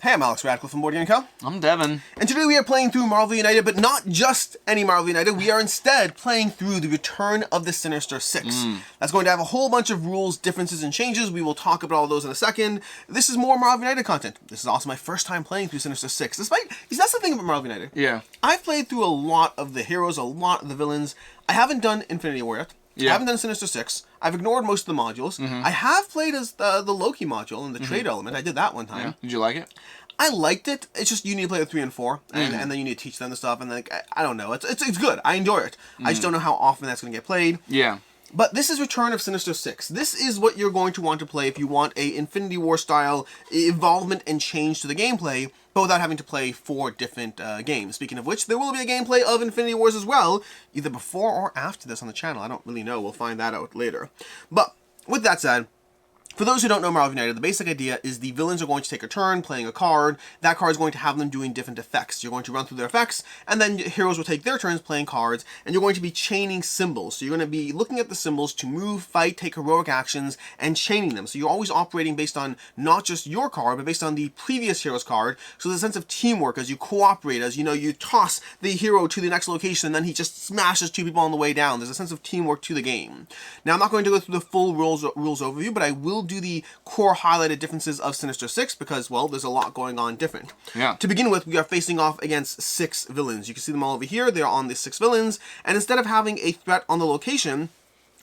Hey, I'm Alex Radcliffe from Board Game Co. I'm Devin. And today we are playing through Marvel United, but not just any Marvel United. We are instead playing through the Return of the Sinister Six. That's going to have a whole bunch of rules, differences, and changes. We will talk about all those in a second. This is more Marvel United content. This is also my first time playing through Sinister Six. That's the thing about Marvel United. Yeah. I've played through a lot of the heroes, a lot of the villains. I haven't done Infinity War yet. Yeah. I haven't done Sinister Six. I've ignored most of the modules. I have played as the Loki module and the trade element. I did that one time. Yeah. Did you like it? I liked it. It's just you need to play with 3 and 4, and then you need to teach them the stuff. And then I don't know. It's good. I enjoy it. I just don't know how often that's going to get played. Yeah. But this is Return of Sinister Six. This is what you're going to want to play if you want a Infinity War style involvement and change to the gameplay, but without having to play 4 different games. Speaking of which, there will be a gameplay of Infinity Wars as well, either before or after this on the channel. I don't really know. We'll find that out later. But with that said, for those who don't know Marvel United, the basic idea is the villains are going to take a turn playing a card. That card is going to have them doing different effects. You're going to run through their effects, and then heroes will take their turns playing cards, and you're going to be chaining symbols. So you're going to be looking at the symbols to move, fight, take heroic actions, and chaining them. So you're always operating based on not just your card, but based on the previous hero's card. So there's a sense of teamwork as you cooperate, as you toss the hero to the next location, and then he just smashes 2 people on the way down. There's a sense of teamwork to the game. Now, I'm not going to go through the full rules overview, but I will do the core highlighted differences of Sinister Six because, well, there's a lot going on different. Yeah. To begin with, we are facing off against 6 villains. You can see them all over here. They're on the 6 villains, and instead of having a threat on the location,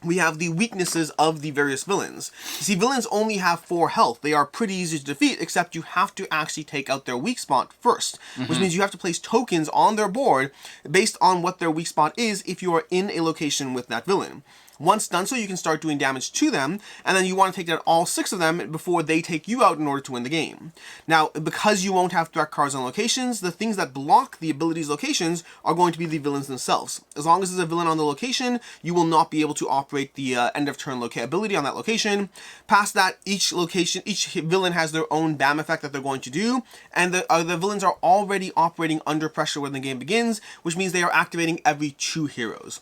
we have the weaknesses of the various villains. You see, villains only have 4 health. They are pretty easy to defeat, except you have to actually take out their weak spot first, which means you have to place tokens on their board based on what their weak spot is if you are in a location with that villain. Once done so, you can start doing damage to them, and then you want to take out all 6 of them before they take you out in order to win the game. Now, because you won't have threat cards on locations, the things that block the abilities locations are going to be the villains themselves. As long as there's a villain on the location, you will not be able to operate the end of turn ability on that location. Past that, each villain has their own BAM effect that they're going to do, and the villains are already operating under pressure when the game begins, which means they are activating every 2 heroes.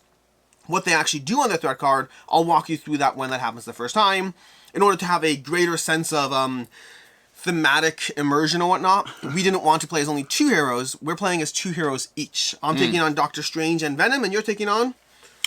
What they actually do on their threat card, I'll walk you through that when that happens the first time, in order to have a greater sense of thematic immersion and whatnot. We didn't want to play as only 2 heroes. We're playing as 2 heroes each. I'm taking on Doctor Strange and Venom, and you're taking on?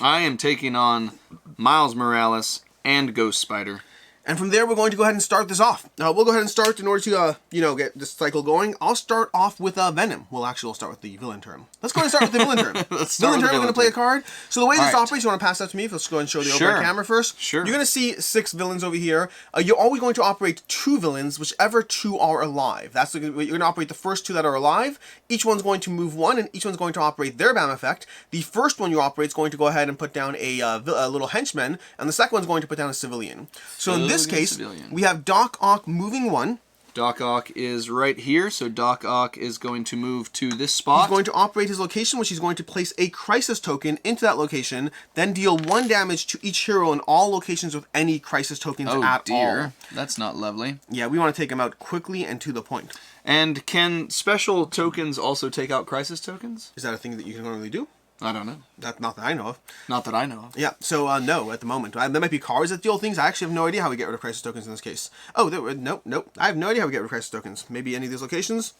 I am taking on Miles Morales and Ghost Spider. And from there, we're going to go ahead and start this off. We'll go ahead and start in order to, get this cycle going. I'll start off with Venom. We'll start with the villain turn. Let's go ahead and start with the villain turn. Villain turn, we're going to play a card. So the way this operates, you want to pass that to me? Let's go ahead and show the overhead camera first. Sure. You're going to see 6 villains over here. You're always going to operate 2 villains, whichever 2 are alive. You're going to operate the first 2 that are alive. Each one's going to move 1, and each one's going to operate their BAM effect. The first one you operate is going to go ahead and put down a little henchman, and the second one's going to put down a civilian. So in this case, we have Doc Ock moving 1. Doc Ock is right here, so Doc Ock is going to move to this spot. He's going to operate his location, which he's going to place a crisis token into that location, then deal 1 damage to each hero in all locations with any crisis tokens at all. That's not lovely. Yeah, we want to take him out quickly and to the point. And can special tokens also take out crisis tokens? Is that a thing that you can normally do? I don't know. Not that I know of. Not that I know of. Yeah, so no, at the moment. There might be cards that deal things. I actually have no idea how we get rid of crisis tokens in this case. Oh, nope. I have no idea how we get rid of crisis tokens. Maybe any of these locations?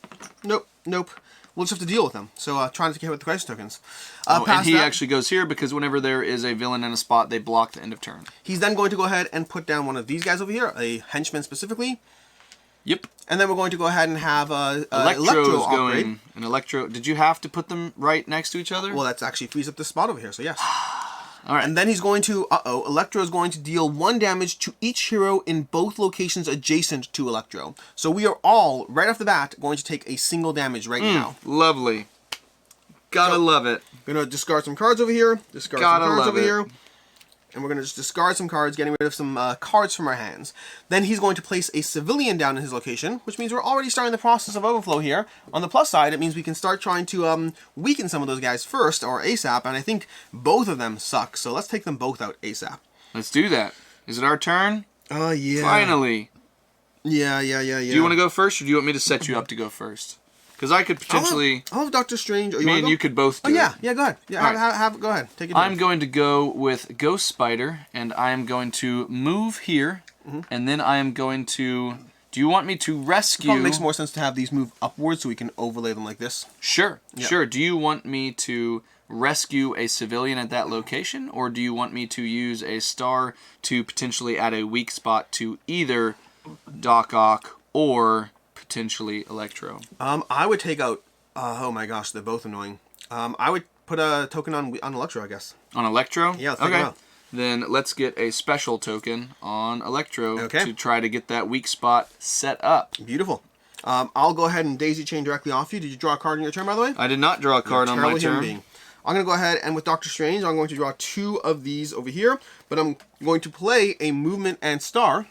Nope. We'll just have to deal with them. So trying to get with the crisis tokens. And he actually goes here because whenever there is a villain in a spot, they block the end of turn. He's then going to go ahead and put down one of these guys over here, a henchman specifically. Yep. And then we're going to go ahead and have Electro's going. An Electro. Did you have to put them right next to each other? Well, that's actually frees up this spot over here, so yes. All right. And then he's going to, Electro is going to deal 1 damage to each hero in both locations adjacent to Electro. So we are all, right off the bat, going to take a single damage right now. Lovely. Gotta love it. We're going to discard some cards over here. Discard some cards over here. And we're going to just discard some cards, getting rid of some cards from our hands. Then he's going to place a civilian down in his location, which means we're already starting the process of overflow here. On the plus side, it means we can start trying to weaken some of those guys first, or ASAP, and I think both of them suck, so let's take them both out ASAP. Let's do that. Is it our turn? Oh, yeah. Finally. Yeah. Do you want to go first, or do you want me to set you up to go first? Because I could potentially... I'll have Doctor Strange. Me and you could both do it. Yeah, go ahead. Yeah, go ahead. Take it. I'm going to go with Ghost Spider, and I am going to move here, and then I am going to Do you want me to rescue... Probably makes more sense to have these move upwards so we can overlay them like this. Sure, Yeah. sure. Do you want me to rescue a civilian at that location, or do you want me to use a star to potentially add a weak spot to either Doc Ock or potentially Electro? I would take out... oh my gosh, they're both annoying. I would put a token on Electro, I guess. On Electro? Yeah, let's take it out. Then let's get a special token on Electro to try to get that weak spot set up. Beautiful. I'll go ahead and daisy chain directly off you. Did you draw a card in your turn, by the way? I did not draw a card on my turn. I'm going to go ahead and with Doctor Strange, I'm going to draw 2 of these over here, but I'm going to play a movement and star,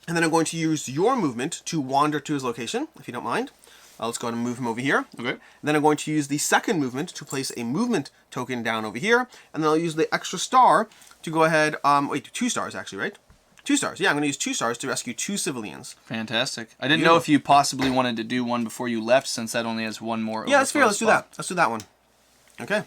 and then I'm going to use your movement to wander to his location, if you don't mind. Let's go ahead and move him over here. Okay. And then I'm going to use the second movement to place a movement token down over here, and then I'll use the extra star to go ahead, wait, 2 stars actually, right? 2 stars. Yeah, I'm going to use 2 stars to rescue 2 civilians. Fantastic. I didn't know if you possibly wanted to do one before you left, since that only has one more. Yeah, that's fair. Let's do that. Let's do that one. Okay.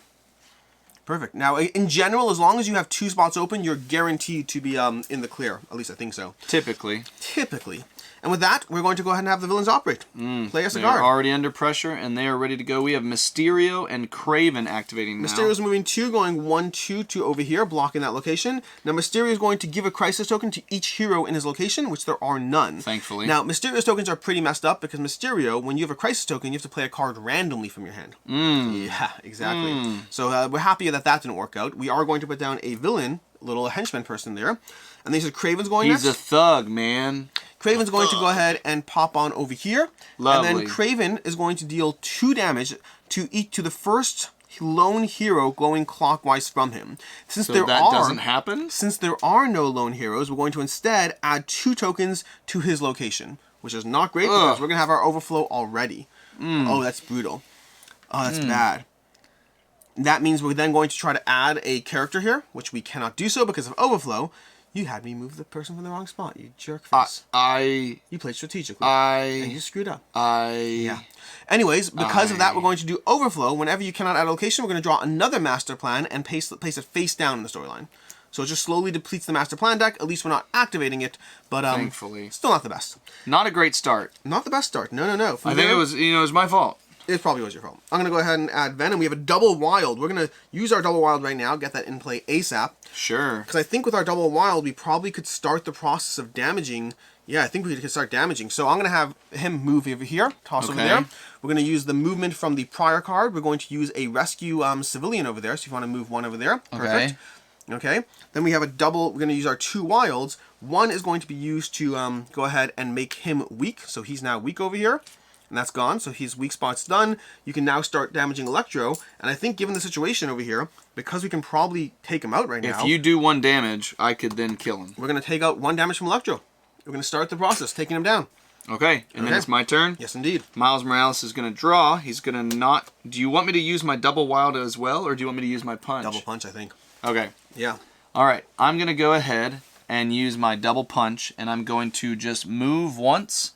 Perfect. Now, in general, as long as you have 2 spots open, you're guaranteed to be in the clear. At least I think so. Typically. Typically. And with that, we're going to go ahead and have the villains operate. Play us a They're card. already under pressure, and they are ready to go. We have Mysterio and Kraven activating now. Mysterio's moving 2, going 1, 2 to over here, blocking that location. Now, Mysterio is going to give a crisis token to each hero in his location, which there are none. Thankfully. Now, Mysterio's tokens are pretty messed up because Mysterio, when you have a crisis token, you have to play a card randomly from your hand. Yeah, exactly. So we're happy that that didn't work out. We are going to put down a villain, little henchman person there. And these are Kraven's going next. He's a thug, man. Kraven's going to go ahead and pop on over here. Lovely. And then Kraven is going to deal 2 damage to the first lone hero going clockwise from him. Since So that doesn't happen? Since there are no lone heroes, we're going to instead add 2 tokens to his location, which is not great because we're going to have our overflow already. Oh, that's brutal. Oh, that's bad. That means we're then going to try to add a character here, which we cannot do so because of overflow. You had me move the person from the wrong spot, you jerk face. You played strategically. And you screwed up. Yeah. Anyways, because of that, we're going to do overflow. Whenever you cannot add a location, we're going to draw another master plan and place it face down in the storyline. So it just slowly depletes the master plan deck. At least we're not activating it, but thankfully. Still not the best. Not a great start. Not the best start. No. I think it was my fault. It probably was your fault. I'm going to go ahead and add Venom. We have a double wild. We're going to use our double wild right now, get that in play ASAP. Sure. Because I think with our double wild, we probably could start the process of damaging. Yeah, I think we could start damaging. So I'm going to have him move over here, toss over there. We're going to use the movement from the prior card. We're going to use a rescue civilian over there. So if you want to move one over there, perfect. Okay. Then we have a double. We're going to use our 2 wilds. One is going to be used to go ahead and make him weak. So he's now weak over here. And that's gone, so his weak spot's done. You can now start damaging Electro, and I think given the situation over here, because we can probably take him out right now... If you do 1 damage, I could then kill him. We're going to take out 1 damage from Electro. We're going to start the process, taking him down. Okay, and then it's my turn? Yes, indeed. Miles Morales is going to draw. He's going to not... Do you want me to use my double wild as well, or do you want me to use my punch? Double punch, I think. Okay. Yeah. Alright, I'm going to go ahead and use my double punch, and I'm going to just move once...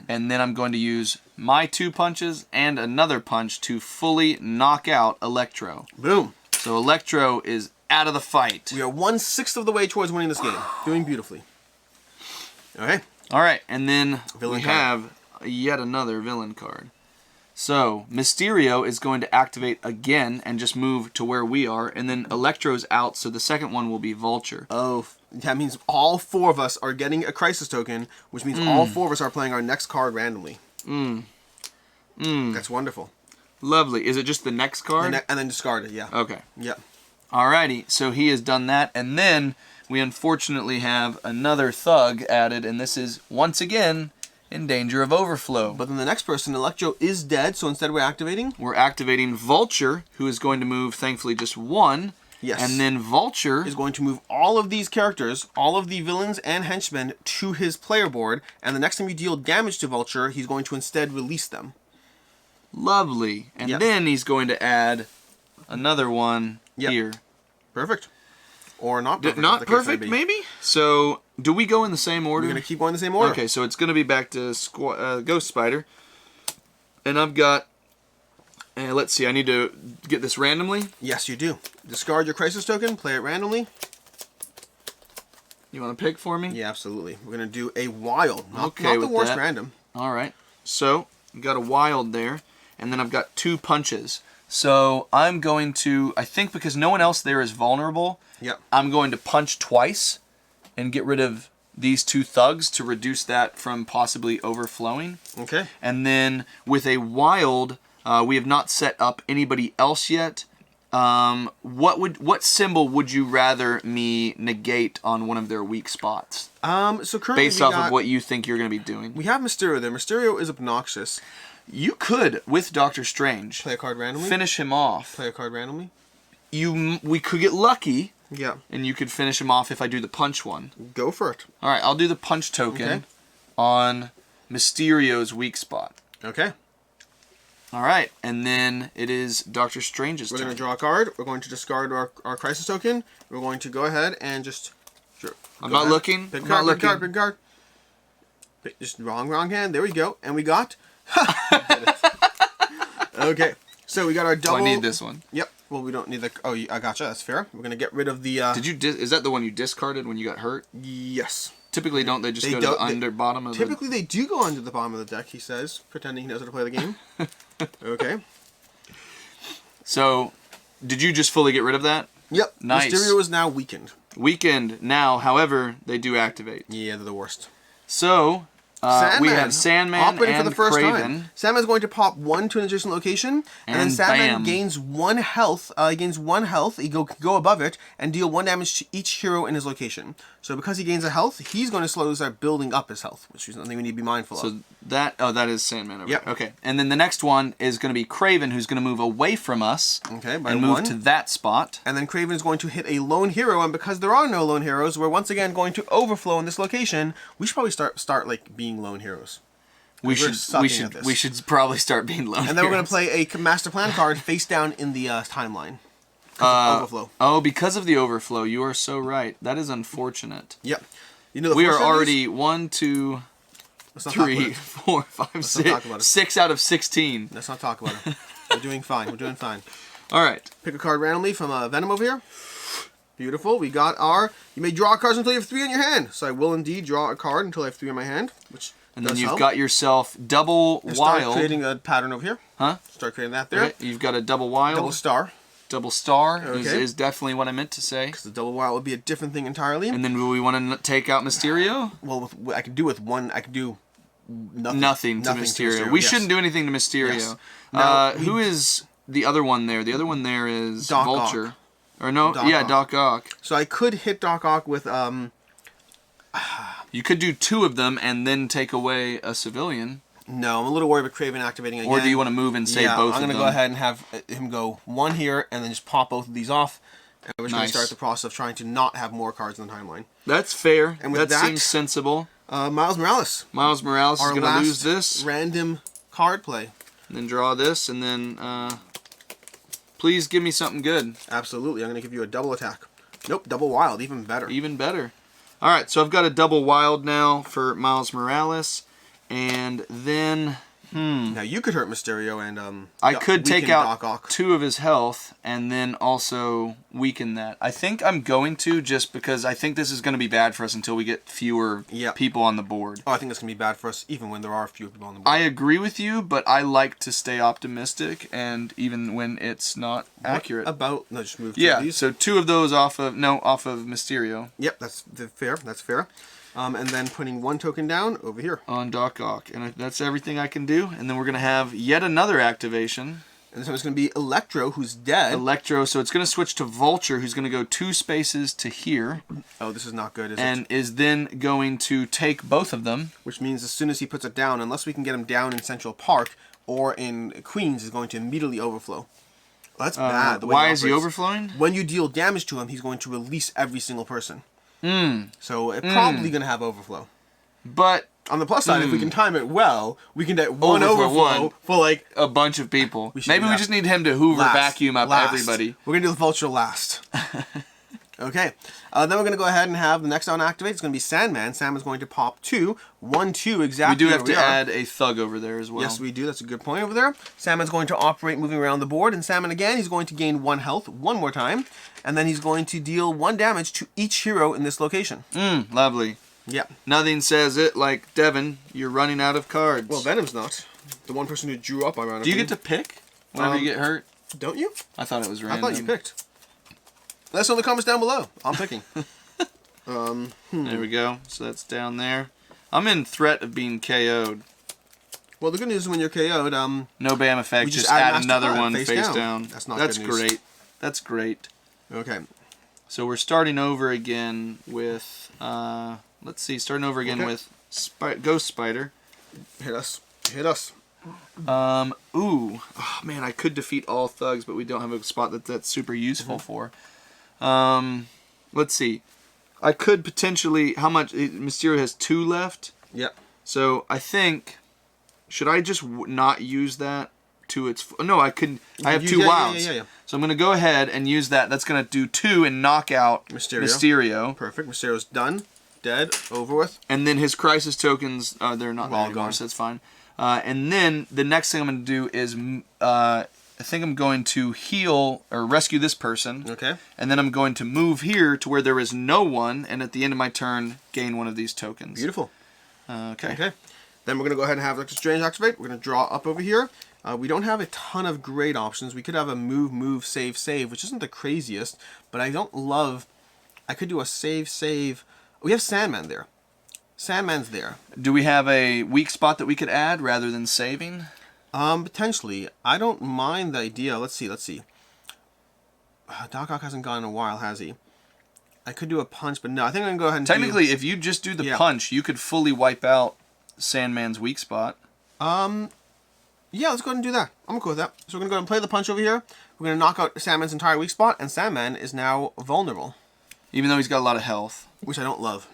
And then I'm going to use my 2 punches and another punch to fully knock out Electro. Boom. So Electro is out of the fight. We are 1/6 of the way towards winning this game. Doing beautifully. Okay. Alright, and then Villain we card. have yet another villain card. So, Mysterio is going to activate again and just move to where we are, and then Electro's out, so the second one will be Vulture. Oh, that means all 4 of us are getting a crisis token, which means all 4 of us are playing our next card randomly. That's wonderful. Lovely. Is it just the next card? And then discard it, yeah. Okay. Yeah. Alrighty, so he has done that, and then we unfortunately have another thug added, and this is, once again, in danger of overflow. But then the next person, Electro, is dead, so instead we're activating? We're activating Vulture, who is going to move, thankfully, just 1. Yes. And then Vulture is going to move all of these characters, all of the villains and henchmen, to his player board, and the next time you deal damage to Vulture, he's going to instead release them. Lovely. And then he's going to add another one here. Perfect. Or not perfect. Not perfect, maybe? So, do we go in the same order? We're going to keep going in the same order. Okay, so it's going to be back to Ghost Spider. And I've got... let's see, I need to get this randomly. Yes, you do. Discard your crisis token, play it randomly. You want to pick for me? Yeah, absolutely. We're going to do a wild. Not Okay, the with worst that. random. All right. So, we got a wild there, and then I've got 2 punches. So, I'm going to, I think because no one else there is vulnerable, Yep. I'm going to punch twice and get rid of these 2 thugs to reduce that from possibly overflowing. Okay. And then with a wild, we have not set up anybody else yet. What symbol would you rather me negate on one of their weak spots? So currently Based off of what you think you're going to be doing. we have Mysterio there. Mysterio is obnoxious. You could, with Doctor Strange, Play a card randomly. finish him off. Play a card randomly. We could get lucky, Yeah. and you could finish him off if I do the punch one. Go for it. All right, I'll do the punch token Okay. on Mysterio's weak spot. Okay. All right, and then it is Doctor Strange's We're turn. going to draw a card. We're going to discard our crisis token. We're going to go ahead and just... I'm not looking. Pick I'm card, not pick card, looking. pick card. Just wrong hand. There we go. And we got... Okay. So we got our double... Oh, I need this one. Yep. Well, we don't need the... Oh, I gotcha. That's fair. We're going to get rid of the... Did you? Is that the one you discarded when you got hurt? Yes. Typically, don't they just They go to don't- the under bottom of Typically, they do go under the bottom of the deck, he says, pretending he knows how to play the game. Okay. So, did you just fully get rid of that? Yep. Nice. Mysterio is now weakened. Weakened now, however, they do activate. Yeah, they're the worst. So, we have Sandman operating and for the first Kraven. time. Sandman's going to pop 1 to an adjacent location, and then And Sandman bam. gains 1 health. He gains 1 health. He can go above it and deal 1 damage to each hero in his location. So because he gains a health, he's going to slowly start building up his health, which is something we need to be mindful of. So that is Sandman over Yep. there. Okay. And then the next one is going to be Kraven, who's going to move away from us. Okay, by and move 1. to that spot. And then Kraven is going to hit a lone hero, and because there are no lone heroes, we're once again going to overflow in this location. We should probably start like being lone heroes. We We're sucking at this. should probably start being lone. And then we're going heroes. to play a master plan card face down in the timeline. 'Cause of overflow. Oh, because of the overflow. You are so right. That is unfortunate. Yep. You know the We are force of this? already 1, 2, Let's not talk about 3, it. 4, 5, not 6. talk about it. 6 out of 16. Let's not talk about it. We're doing fine. We're doing fine. All right. Pick a card randomly from Venom over here. Beautiful. We got our... You may draw cards until you have 3 in your hand. So I will indeed draw a card until I have 3 in my hand, which And then does you've help. got yourself double And start wild. creating a pattern over here. Huh? Start creating that there. Okay, you've got a double wild. Double star. Double star Okay. is definitely what I meant to say. Because the double wild would be a different thing entirely. And then do we want to take out Mysterio? Well, I could do with one. I could do nothing. Nothing to Mysterio. We yes. shouldn't do anything to Mysterio. Yes. Now, Who is the other one there? The other one there is Doc Vulture. Ock. Or no, Doc yeah, Ock. Doc Ock. So I could hit Doc Ock with You could do 2 of them and then take away a civilian. No, I'm a little worried about Kraven activating again. Or do you want to move and save both of them? I'm going to go ahead and have him go 1 here and then just pop both of these off. And we're just going Nice. to start the process of trying to not have more cards in the timeline. That's fair. And with that that- seems sensible. Miles Morales. Miles Morales is Our going to last lose this. random card play. And then draw this, and then please give me something good. Absolutely. I'm going to give you a double attack. Nope, double wild. Even better. Even better. All right, so I've got a double wild now for Miles Morales, and then Now you could hurt Mysterio and I could take weaken out Doc Ock. 2 of his health and then also weaken that. I think I'm going to, just because I think this is going to be bad for us until we get fewer Yep. people on the board. Oh, I think that's going to be bad for us even when there are few people on the board. I agree with you, but I like to stay optimistic, and even when it's not accurate. About... No, just move 2 Yeah, of these. so 2 of those off of Mysterio. Yep, that's fair. That's fair. And then putting 1 token down over here. On Doc Ock, and that's everything I can do. And then we're going to have yet another activation. And this one's going to be Electro, who's dead. Electro, so it's going to switch to Vulture, who's going to go 2 spaces to here. Oh, this is not good, is And it? is then going to take both of them. Which means as soon as he puts it down, unless we can get him down in Central Park or in Queens, is going to immediately overflow. Well, that's bad. The way Why is he operates. overflowing? When you deal damage to him, he's going to release every single person. So it's probably going to have overflow. But On the plus side, if we can time it well, we can get one Over for overflow one. for like a bunch of people. should Maybe do we that. just need him to Hoover last. vacuum up Last. everybody. We're going to do the Vulture last. Okay, then we're going to go ahead and have the next one activate. It's going to be Sandman. Sandman's going to pop 2, 1, 2 exactly. We do have to add a thug over there as well. Yes, we do. That's a good point over there. Sandman's going to operate moving around the board. And Sandman again, he's going to gain 1 health one more time. And then he's going to deal 1 damage to each hero in this location. Lovely. Yeah. Nothing says it like, Devin, you're running out of cards. Well, Venom's not. The one person who drew up, ironically. Do you get to pick whenever you get hurt? Don't you? I thought it was random. I thought you picked. Let us know in the comments down below. I'm picking. There we go. So that's down there. I'm in threat of being KO'd. Well, the good news is when you're KO'd, no BAM effect. Just add another one face down. That's not good news. Great. That's great. Okay. So we're starting over again with, let's see, with Ghost Spider. Hit us. Hit us. Ooh. Oh, man, I could defeat all thugs, but we don't have a spot that's super useful for. Let's see. I could potentially, how much, Mysterio has 2 left. Yep. So I think, should I just not use that to its, no, I have 2 wilds. Yeah. So I'm going to go ahead and use that. That's going to do 2 and knock out Mysterio. Perfect. Mysterio's done. Dead. Over with. And then his crisis tokens, they're not there anymore, so that's fine. And then the next thing I'm going to do is, I think I'm going to heal or rescue this person. Okay. And then I'm going to move here to where there is no one, and at the end of my turn, gain 1 of these tokens. Beautiful. Okay. Then we're going to go ahead and have Doctor Strange activate. We're going to draw up over here. We don't have a ton of great options. We could have a move, save, which isn't the craziest, but I don't love... I could do a save. We have Sandman there. Sandman's there. Do we have a weak spot that we could add rather than saving? Potentially. I don't mind the idea. Let's see. Doc Ock hasn't gone in a while, has he? I could do a punch, but no. I think I'm going to go ahead and Technically, if you just do the punch, you could fully wipe out Sandman's weak spot. Yeah, let's go ahead and do that. I'm cool with that. So we're going to go ahead and play the punch over here. We're going to knock out Sandman's entire weak spot, and Sandman is now vulnerable. Even though he's got a lot of health. Which I don't love.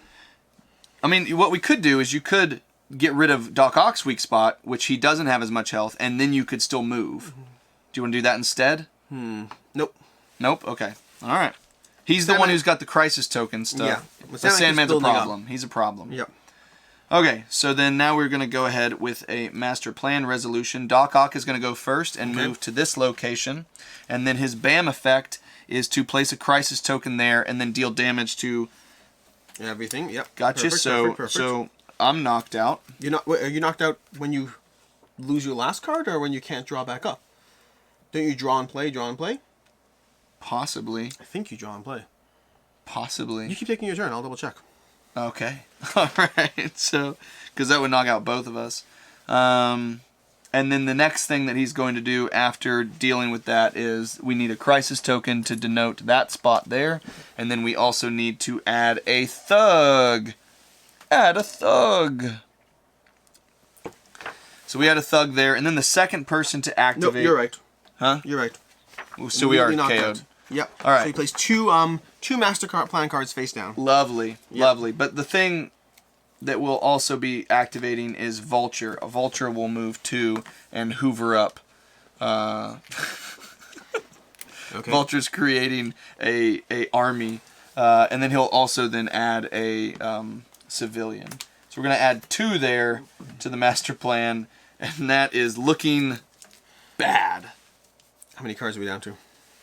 I mean, what we could do is you could get rid of Doc Ock's weak spot, which he doesn't have as much health, and then you could still move. Do you want to do that instead? Nope. Nope? Okay. All right. He's the one who's got the crisis token stuff. Yeah. But Sandman's a problem. He's a problem. Yep. Okay, so then now we're going to go ahead with a master plan resolution. Doc Ock is going to go first and move to this location. And then his BAM effect is to place a crisis token there and then deal damage to... Everything, yep. Gotcha. Perfect. So I'm knocked out. Are you knocked out when you lose your last card or when you can't draw back up? Don't you draw and play? Possibly. I think you draw and play. Possibly. You keep taking your turn. I'll double check. Okay. All right. So, because that would knock out both of us. And then the next thing that he's going to do after dealing with that is we need a crisis token to denote that spot there. And then we also need to add a thug. Add a thug. So we had a thug there. And then the second person to activate... Nope, you're right. Huh? You're right. So we are KO'd. Yep. All right. So he plays two master plan cards face down. Lovely. Lovely. But the thing that will also be activating is Vulture. A Vulture will move to and hoover up. Vulture's creating a army. And then he'll also then add a civilian. So we're going to add 2 there to the master plan. And that is looking bad. How many cards are we down to?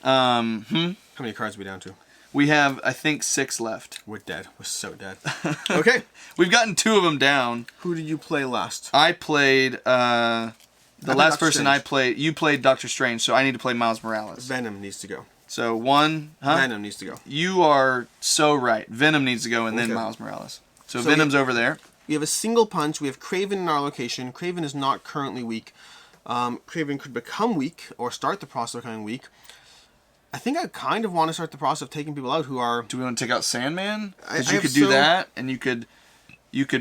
How many cards are we down to? We have, I think, 6 left. We're dead. We're so dead. Okay. We've gotten 2 of them down. Who did you play last? I played, the last person Strange. I played, you played Doctor Strange, so I need to play Miles Morales. Venom needs to go. So 1, Venom needs to go. You are so right. Venom needs to go and then Miles Morales. So Venom's over there. We have a single punch. We have Kraven in our location. Kraven is not currently weak. Kraven could become weak or start the process of becoming weak. I think I kind of want to start the process of taking people out who are... Do we want to take out Sandman? Because you could do that, and you could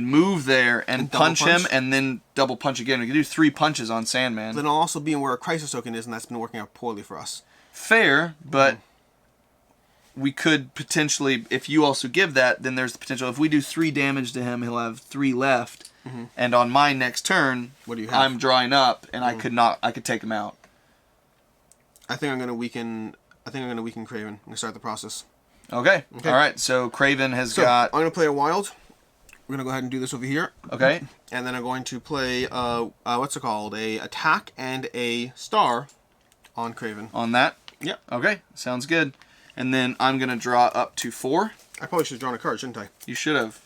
move there and punch him, and then double punch again. We could do 3 punches on Sandman. Then I'll also be in where a crisis token is, and that's been working out poorly for us. Fair, but we could potentially, if you also give that, then there's the potential. If we do 3 damage to him, he'll have 3 left. And on my next turn, what do you have? I'm drawing up, and I could take him out. I think I'm going to weaken Kraven. I'm going to start the process. Okay. All right. So Kraven has So got. I'm going to play a wild. We're going to go ahead and do this over here. Okay. And then I'm going to play, what's it called? A attack and a star on Kraven. On that? Yep. Okay. Sounds good. And then I'm going to draw up to 4. I probably should have drawn a card, shouldn't I? You should have.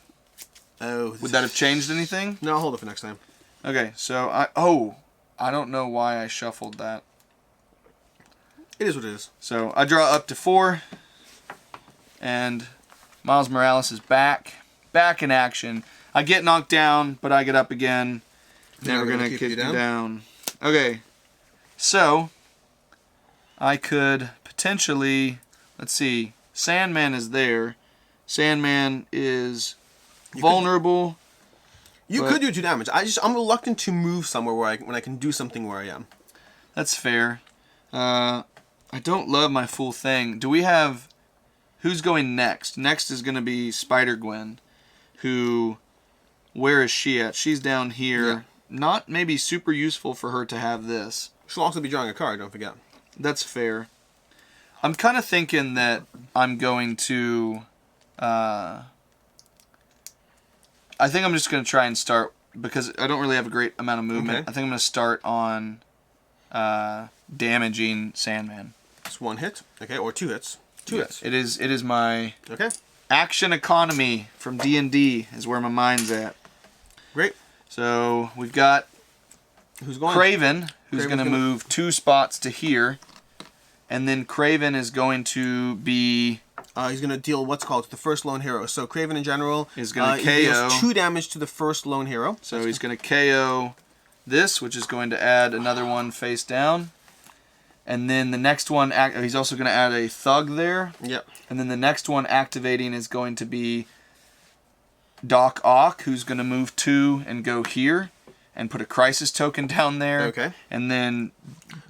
Oh. Would that have changed anything? No, I'll hold it for next time. Okay. So I don't know why I shuffled that. It is what it is. So I draw up to 4. And Miles Morales is back. Back in action. I get knocked down, but I get up again. Never gonna kick you down. Okay. So I could potentially, let's see, Sandman is there. Sandman is vulnerable. You could do 2 damage. I'm reluctant to move somewhere when I can do something where I am. That's fair. I don't love my full thing. Do we have... Who's going next? Next is going to be Spider-Gwen, who... Where is she at? She's down here. Yeah. Not maybe super useful for her to have this. She'll also be drawing a card, don't forget. That's fair. I'm kind of thinking that I'm going to... I think I'm just going to try and start, because I don't really have a great amount of movement. Okay. I think I'm going to start on damaging Sandman. It's 1 hit, okay, or 2 hits. 2 hits. It is my action economy from D&D is where my mind's at. Great. So we've got who's going? Kraven, who's going to move 2 spots to here, and then Kraven is going to be... he's going to deal what's called the first lone hero. So Kraven in general is going to KO. He deals 2 damage to the first lone hero. So he's going to KO this, which is going to add another one face down. And then the next one, he's also going to add a thug there. Yep. And then the next one activating is going to be Doc Ock, who's going to move 2 and go here and put a crisis token down there. Okay. And then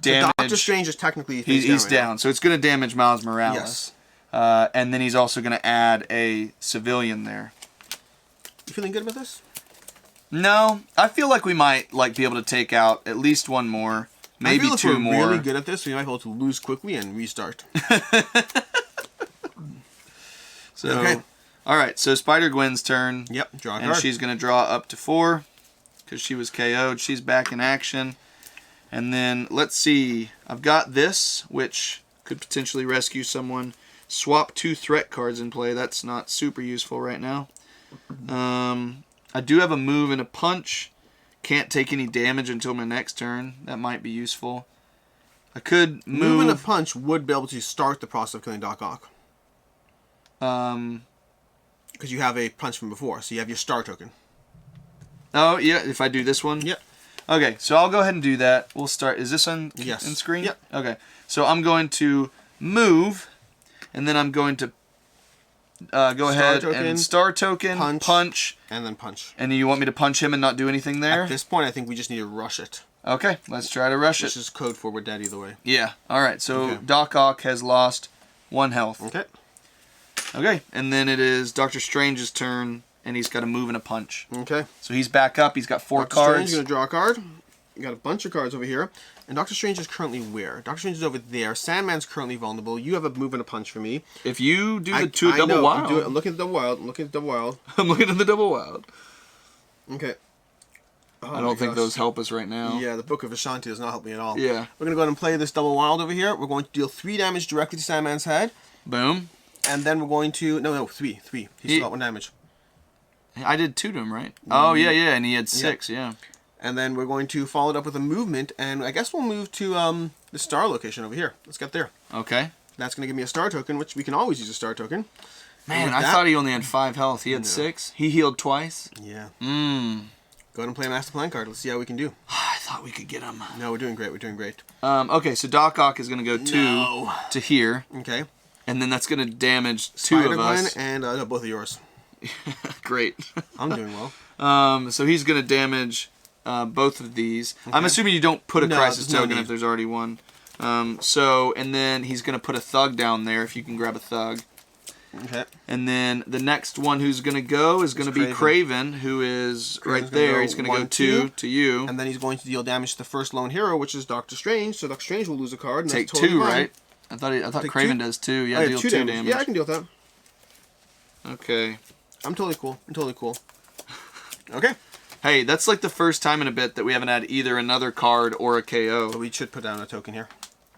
damage. So Doctor Strange is technically he's down. So it's going to damage Miles Morales. Yes. And then he's also going to add a civilian there. You feeling good about this? No, I feel like we might be able to take out at least 1 more. Maybe 2 more. If we're really good at this, we might be able to lose quickly and restart. So, okay. All right. So Spider-Gwen's turn. Yep. Draw a card. And she's going to draw up to 4 because she was KO'd. She's back in action. And then let's see. I've got this, which could potentially rescue someone. Swap 2 threat cards in play. That's not super useful right now. I do have a move and a punch. Can't take any damage until my next turn. That might be useful. I could move... Move and a punch would be able to start the process of killing Doc Ock. Because you have a punch from before, so you have your star token. Oh, yeah, if I do this one? Yep. Okay, so I'll go ahead and do that. We'll start... Is this on screen? Yep. Okay, so I'm going to move, and then I'm going to go ahead and star token, punch, and then punch. And you want me to punch him and not do anything there? At this point, I think we just need to rush it. Okay, let's try to rush it. This is code for we're dead either way. Yeah, alright, so Doc Ock has lost 1 health. Okay. Okay, and then it is Doctor Strange's turn, and he's got a move and a punch. Okay. So he's back up, he's got 4 cards. Doctor Strange is going to draw a card. You got a bunch of cards over here. And Doctor Strange is currently where? Doctor Strange is over there. Sandman's currently vulnerable. You have a move and a punch for me. If you do the double wild. I'm looking at the double wild. I'm looking at the double wild. I'm looking at the double wild. Okay. I don't think those help us right now. Yeah, the Book of Ashanti does not help me at all. Yeah. We're going to go ahead and play this double wild over here. We're going to deal 3 damage directly to Sandman's head. Boom. And then we're going to... No, 3. He's still got 1 damage. I did 2 to him, right? Oh, yeah, and he had 6, yeah. And then we're going to follow it up with a movement, and I guess we'll move to the star location over here. Let's get there. Okay. That's going to give me a star token, which we can always use a star token. Man, I thought he only had 5 health. He had 6. He healed twice. Yeah. Go ahead and play a master plan card. Let's see how we can do. I thought we could get him. No, we're doing great. We're doing great. Okay, so Doc Ock is going to go 2 to here. Okay. And then that's going to damage 2 of us. And no, both of yours. Great. I'm doing well. So he's going to damage both of these. Okay. I'm assuming you don't put a crisis token if there's already one. And then he's going to put a thug down there if you can grab a thug. Okay. And then the next one who's going to go is going to be Kraven, who is right there. He's going to go 2 to you. And then he's going to deal damage to the first lone hero, which is Doctor Strange. So Doctor Strange will lose a card. And take that's totally 2, fine. right? I thought Kraven does 2. Yeah, deal 2 damage. Yeah, I can deal with that. Okay. I'm totally cool. I'm totally cool. Okay. Hey, that's like the first time in a bit that we haven't had either another card or a KO. But we should put down a token here.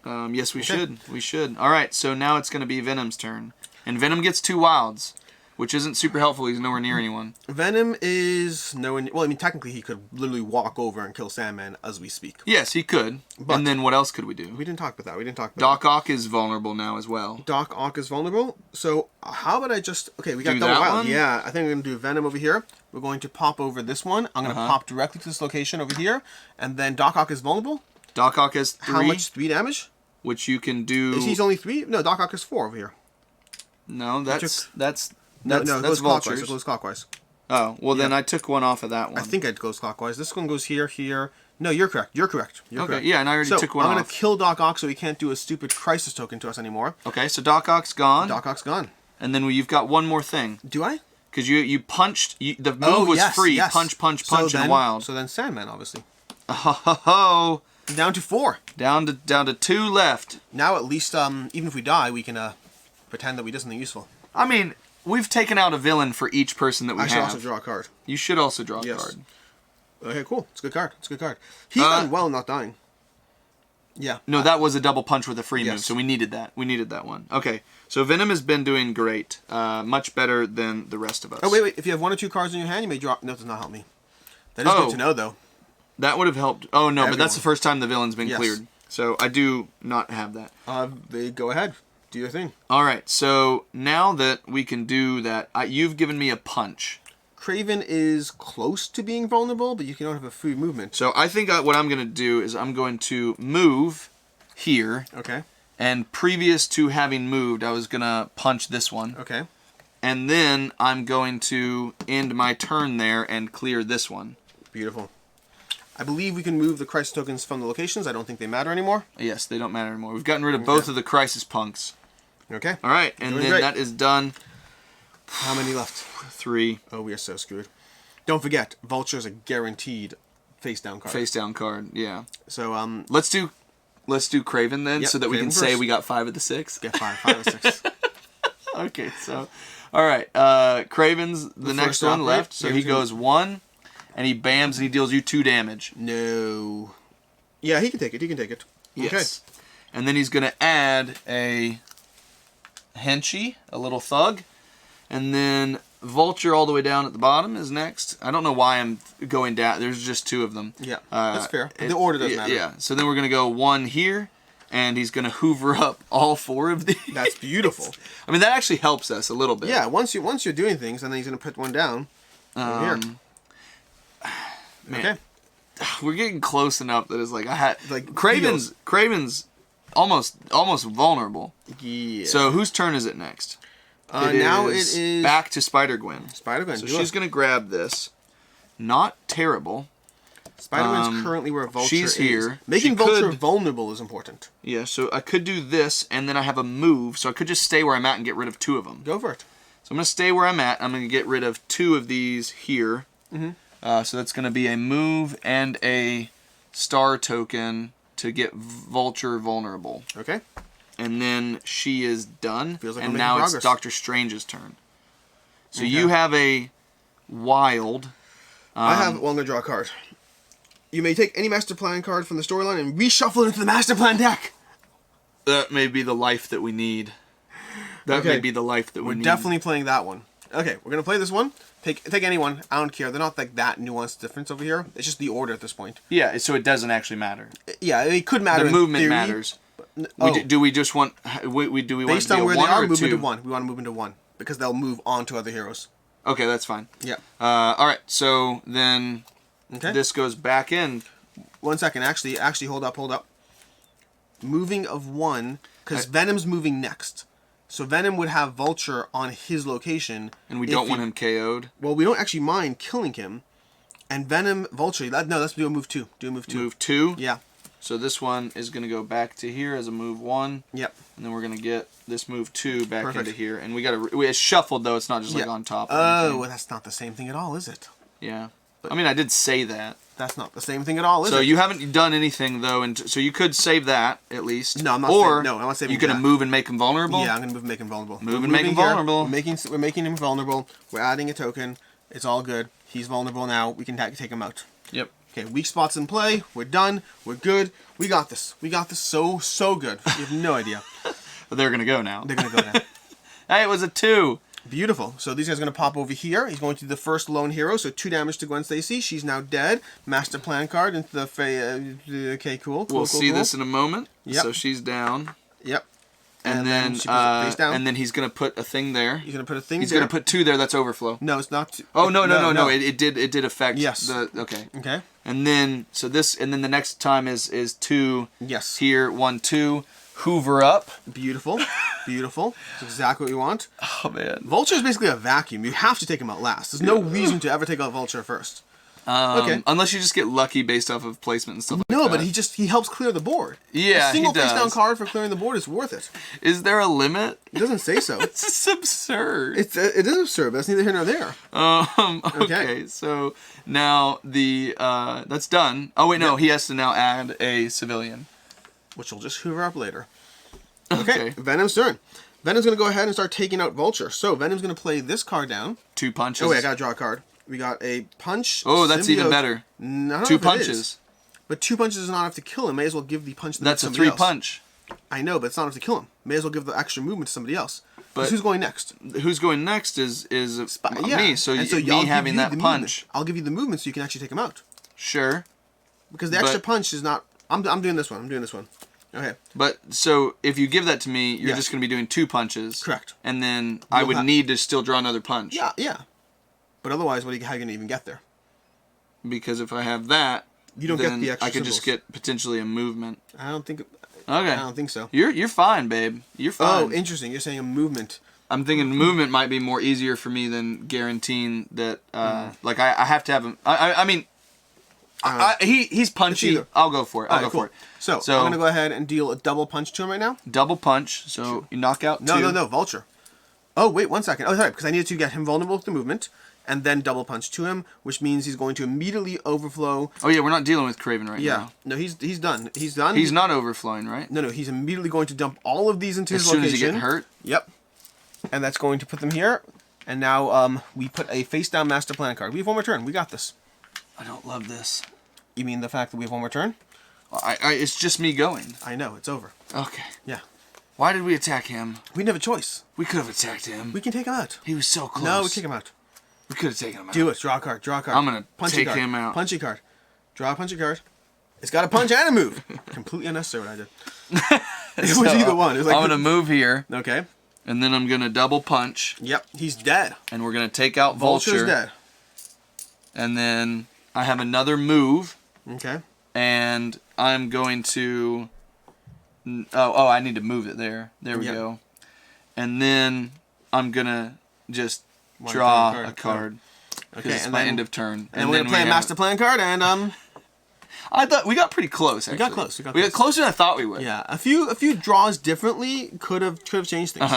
Yes, we should. We should. All right, so now it's going to be Venom's turn. And Venom gets 2 wilds, which isn't super helpful. He's nowhere near anyone. Venom is nowhere. Well, I mean, technically, he could literally walk over and kill Sandman as we speak. Yes, he could. But and then what else could we do? We didn't talk about that. We didn't talk about Doc Ock is vulnerable now as well. Doc Ock is vulnerable. So how about I just... Okay, we got Do double that wild. one? Yeah, I think we're going to do Venom over here. We're going to pop over this one. I'm going to pop directly to this location over here. And then Doc Ock is vulnerable. Doc Ock has 3. How much? 3 damage? Which you can do... He's only 3? No, Doc Ock is 4 over here. No, that's No, it that's goes clockwise. Vulture's. It goes clockwise. Oh, well then I took one off of that one. I think it goes clockwise. This one goes here, here. No, you're correct. You're correct. You're Okay, correct. yeah, and I already took one I'm off. to kill Doc Ock so he can't do a stupid crisis token to us anymore. Okay, so Doc Ock's gone. Doc Ock's gone. And then you've got one more thing. Do I? Because you punched... the move was free. Yes. Punch, punch, So punch, then, and wild. So then Sandman, obviously. Oh, Down to 4. down to 2 left. Now at least, even if we die, we can pretend that we did something useful. I mean, we've taken out a villain for each person that we I should have. also draw a card. You should also draw a Yes. card. Okay, cool. It's a good card. It's a good card. He's done well not dying. Yeah. No, that was a double punch with a free move, Yes. so we needed that. We needed that one. Okay, so Venom has been doing great. Much better than the rest of us. Oh, wait. If you have 1 or 2 cards in your hand, you may draw... No, it does not help me. That is good to know, though. That would have helped. Oh, no, but that's Everyone. the first time the villain's been Yes. cleared. So I do not have that. They go ahead. Do your thing. All right, so now that we can do that, you've given me a punch. Kraven is close to being vulnerable, but you cannot have a free movement. So I think what I'm going to do is I'm going to move here. Okay. And previous to having moved, I was going to punch this one. Okay. And then I'm going to end my turn there and clear this one. Beautiful. I believe we can move the crisis tokens from the locations. I don't think they matter anymore. Yes, they don't matter anymore. We've gotten rid of both of the crisis punks. Okay. All right, and then that is done. How many left? 3. Oh, we are so screwed. Don't forget, Vulture is a guaranteed face down card. Face down card, yeah. So Let's do Kraven then, Yep, so that we Kraven can say first. we got 5 of the 6. get 5 or 6. Okay, so all right, Kraven's the next first one operate. left, so he goes 1, and he bams and he deals you 2 damage. No. Yeah, he can take it. He can take it. Yes. And then he's gonna add a Henchy, a little thug, and then Vulture all the way down at the bottom is next. I don't know why I'm going down. There's just 2 of them. Yeah, that's fair. The order doesn't matter. Yeah. So then we're gonna go 1 here, and he's gonna hoover up all 4 of these. That's beautiful. I mean, that actually helps us a little bit. Yeah, once you're doing things, and then he's gonna put one down. Over here. Man, Okay. we're getting close enough that it's like I had Like Kraven's almost vulnerable. Yeah. So whose turn is it next? Now it is back to Spider-Gwen. Spider-Gwen. So she's going to grab this. Not terrible. Spider-Man's currently where Vulture she's is. here. Making She Vulture could- vulnerable is important. Yeah, so I could do this, and then I have a move, so I could just stay where I'm at and get rid of 2 of them. Go for it. So I'm going to stay where I'm at. I'm going to get rid of 2 of these here. So that's going to be a move and a star token to get Vulture vulnerable. Okay. And then she is done. Feels like and we're now making it's progress. Doctor Strange's turn. So you have a wild. I have. Well, I'm gonna draw a card. You may take any master plan card from the storyline and reshuffle it into the master plan deck. That may be the life that we need. That may be the life that we need. We're definitely playing that one. Okay, we're gonna play this one. Take any one. I don't care. They're not like that nuanced difference over here. It's just the order at this point. Yeah, so it doesn't actually matter. Yeah, it could matter. The in movement theory, matters. but- Do we just want? Do we want based to be on a where 1 they or are, a move 2? into 1. We want to move into 1 because they'll move on to other heroes. Okay, that's fine. Yeah. All right, so then Okay. this goes back in. 1 second. Actually, hold up. Moving of 1 because Venom's moving next. So Venom would have Vulture on his location. And we if don't he- want him KO'd. Well, we don't actually mind killing him. And Venom, Vulture, let's do a move 2. Do a move 2. Move 2. Yeah. So this one is going to go back to here as a move 1. Yep. And then we're going to get this move 2 back Perfect. into here. And it's shuffled, though. It's not just like on top. Of Oh, anything. well, that's not the same thing at all, is it? Yeah. I mean, I did say that. That's not the same thing at all, is So it? you haven't done anything though, and so you could save that at least. No, I'm not. Or I'm not saving. You're gonna move and make him vulnerable. Yeah, I'm gonna move and make him vulnerable. Move and make him vulnerable. We're making him vulnerable. We're adding a token. It's all good. He's vulnerable now. We can take him out. Yep. Okay, weak spots in play. We're done. We're good. We got this. We got this so good. You have no idea. They're gonna go now. They're gonna go now. Hey, it was a 2. Beautiful. So these guys are going to pop over here. He's going to do the first lone hero, so 2 damage to Gwen Stacy. She's now dead. Master plan card into the... okay, cool. We'll see this in a moment. Yep. So she's down. Yep. And then she puts it face down. and then he's gonna put a thing there. He's going to put a thing He's there. gonna put 2 there. That's overflow. No, it's not... Oh no. It did affect. Yes. Okay. Okay. And then and then the next time is 2. Yes. Here 1 2. Hoover up. Beautiful. Beautiful. That's exactly what we want. Oh man. Vulture is basically a vacuum. You have to take him out last. There's no reason to ever take out Vulture first. Okay. Unless you just get lucky based off of placement and stuff like that. No, but he helps clear the board. Yeah, a single he does. face down card for clearing the board is worth it. Is there a limit? It doesn't say so. It's just absurd. It is absurd, but that's neither here nor there. Okay, so now that's done. Oh wait, no, he has to now add a civilian. Which will just hoover up later. Okay, Venom's turn. Venom's going to go ahead and start taking out Vulture. So Venom's going to play this card down. 2 punches. Oh wait, I got to draw a card. We got a punch. Oh, that's even symbiote. better. No, I don't know 2 if it punches. is. But 2 punches is not enough to kill him. May as well give the punch to That's a somebody 3 else. punch. I know, but it's not enough to kill him. May as well give the extra movement to somebody else. But who's going next? Who's going next is Yeah. me. So, and me I'll having give you that the punch. movement. I'll give you the movement so you can actually take him out. Sure. Because the extra punch is not... I'm doing this one. I'm doing this one. Okay. But so if you give that to me, you're Yes. just going to be doing 2 punches. Correct. And then I would need to still draw another punch. Yeah. But otherwise, how are you going to even get there? Because if I have that, You don't get then the extra I could just symbols. get potentially a movement. I don't think... Okay. I don't think so. You're fine, babe. You're fine. Oh, interesting. You're saying a movement. I'm thinking movement might be more easier for me than guaranteeing that. Like I have to have him. I mean, he's punchy. either. I'll go for it. I'll go cool. for it. So I'm gonna go ahead and deal a double punch to him right now. Double punch. So you knock out 2. No, Vulture. Oh wait, 1 second. Oh, sorry, because I needed to get him vulnerable to the movement, and then double punch to him, which means he's going to immediately overflow. Oh yeah, we're not dealing with Kraven right now. No, he's done. He's done. He's not overflowing, right? No, he's immediately going to dump all of these into As his soon location. as you get hurt. Yep. And that's going to put them here. And now we put a face down master plan card. We have 1 more turn. We got this. I don't love this. You mean the fact that we have 1 more turn? It's just me going. I know, it's over. Okay. Yeah. Why did we attack him? We didn't have a choice. We could have attacked him. We can take him out. He was so close. No, we kick him out. We could have taken him out. Do it. Draw a card. Draw a card. I'm gonna Punchy take card. him out. Punchy card. Draw a punchy card. It's got a punch and a move. Completely unnecessary what I did. It was either one. It was like I'm gonna move here, Okay. and then I'm gonna double punch, Yep. He's dead. and we're gonna take out Vulture. Vulture's dead. And then I have another move, Okay. and I'm going to. Oh, I need to move it there. There we Yep. go. And then I'm gonna just One draw card, a card. Okay. It's And my then, end of turn. and we're gonna play a master plan card, and I thought we got pretty close. Actually. got close, we got We got close. closer than I thought we would. yeah, a few draws differently could have changed things.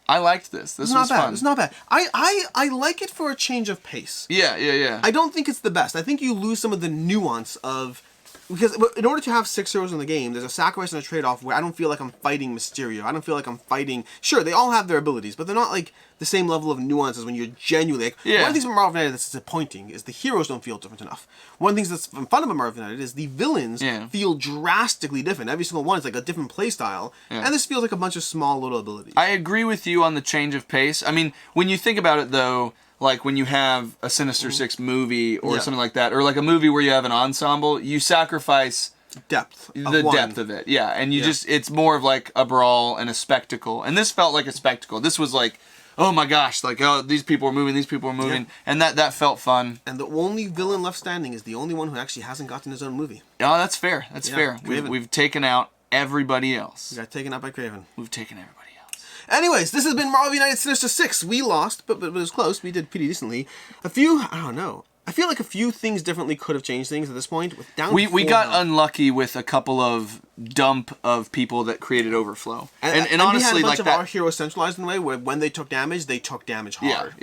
I liked this. This It's not was bad. fun. It's not bad. I like it for a change of pace. Yeah. I don't think it's the best. I think you lose some of the nuance of... Because in order to have 6 heroes in the game, there's a sacrifice and a trade-off where I don't feel like I'm fighting Mysterio. I don't feel like I'm fighting... Sure, they all have their abilities, but they're not like the same level of nuance as when you're genuinely... Like, Yeah. One of the things about Marvel United that's disappointing is the heroes don't feel different enough. One of the things that's fun about Marvel United is the villains feel drastically different. Every single one is like a different play style, and this feels like a bunch of small little abilities. I agree with you on the change of pace. I mean, when you think about it, though, like when you have a Sinister Six movie or something like that, or like a movie where you have an ensemble, you sacrifice Depth. the depth of it. Yeah, and you just, it's more of like a brawl and a spectacle. And this felt like a spectacle. This was like, oh my gosh, like, oh, these people are moving, these people are moving. And that felt fun. And the only villain left standing is the only one who actually hasn't gotten his own movie. Oh, that's fair. That's fair. We've taken out everybody else. We got taken out by Kraven. We've taken everybody else. Anyways, this has been Marvel United Sinister 6. We lost, but it was close. We did pretty decently. I don't know. I feel like a few things differently could have changed things at this point. With down We 4 got health. unlucky with a couple of dump of people that created overflow. And we honestly, had a bunch like of that. our heroes centralized in a way where when they took damage hard.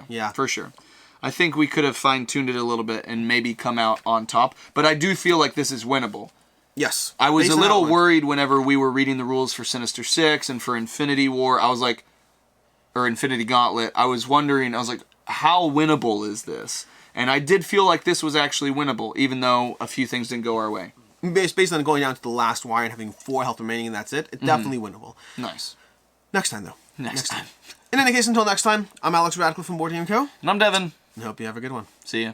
Yeah, for sure. I think we could have fine-tuned it a little bit and maybe come out on top. But I do feel like this is winnable. Yes. I was Based a on how it little went. worried whenever we were reading the rules for Sinister Six and for Infinity War. I was like, or Infinity Gauntlet. I was wondering, I was like, how winnable is this? And I did feel like this was actually winnable, even though a few things didn't go our way. Based on going down to the last wire and having 4 health remaining and that's it, it's definitely winnable. Nice. Next time, though. Next time. In any case, until next time, I'm Alex Radcliffe from Board Game Co. And I'm Devin. I hope you have a good one. See ya.